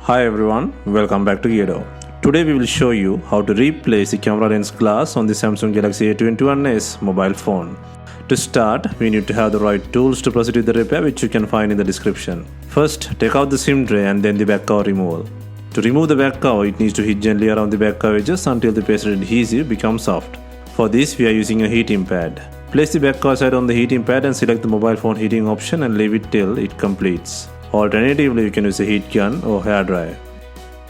Hi everyone, welcome back to DYOR. Today we will show you how to replace the camera lens glass on the Samsung Galaxy A21s Mobile phone. To start, we need to have the right tools to proceed with the repair, which you can find in the description. First, take out the SIM tray and then the back cover removal. To remove the back cover, it needs to hit gently around the back cover edges until the pasted adhesive becomes soft. For this, we are using a heating pad. Place the back cover side on the heating pad and select the mobile phone heating option and leave it till it completes. Alternatively, you can use a heat gun or hairdryer.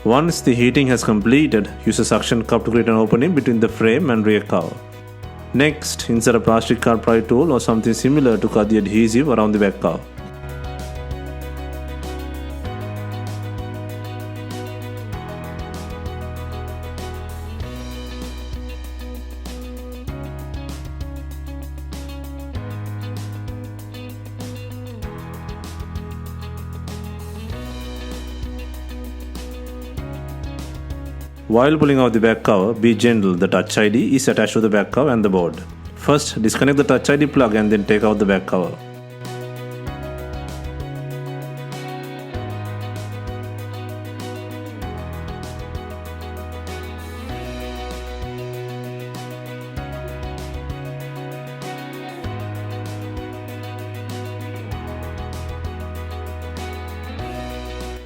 Once the heating has completed, use a suction cup to create an opening between the frame and rear cover. Next, insert a plastic cut pry tool or something similar to cut the adhesive around the back cover. While pulling out the back cover, be gentle. The Touch ID is attached to the back cover and the board. First, disconnect the Touch ID plug and then take out the back cover.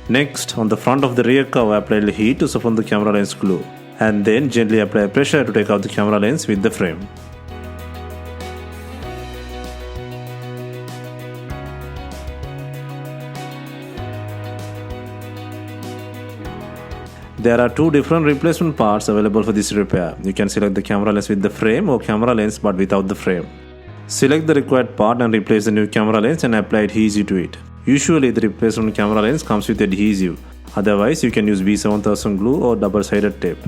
Next, on the front of the rear cover, apply the heat to soften the camera lens glue, and then gently apply pressure to take out the camera lens with the frame. There are two different replacement parts available for this repair. You can select the camera lens with the frame or camera lens but without the frame. Select the required part and replace the new camera lens and apply adhesive to it. Usually the replacement camera lens comes with adhesive, otherwise you can use B7000 glue or double-sided tape.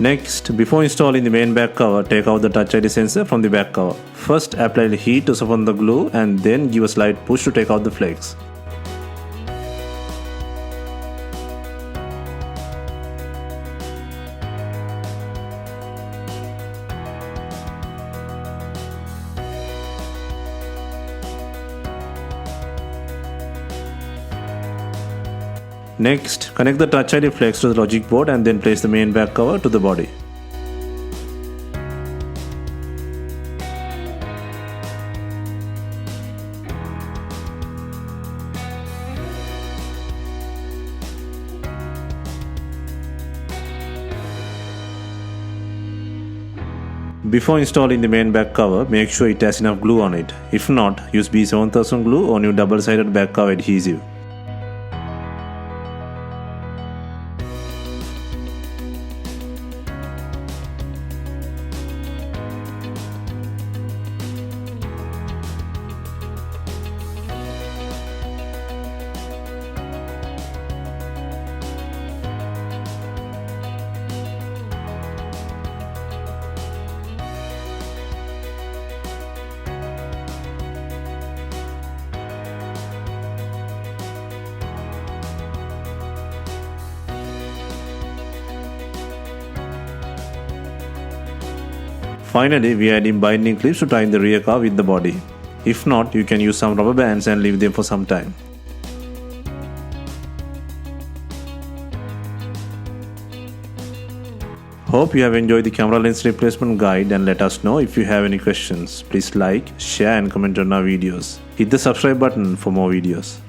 Next, before installing the main back cover, take out the Touch ID sensor from the back cover. First, apply the heat to soften the glue and then give a slight push to take out the flakes. Next, connect the Touch ID flex to the logic board and then place the main back cover to the body. Before installing the main back cover, make sure it has enough glue on it. If not, use B7000 glue or new double-sided back cover adhesive. Finally, we add in binding clips to tie in the rear cover with the body. If not, you can use some rubber bands and leave them for some time. Hope you have enjoyed the camera lens replacement guide and let us know if you have any questions. Please like, share and comment on our videos. Hit the subscribe button for more videos.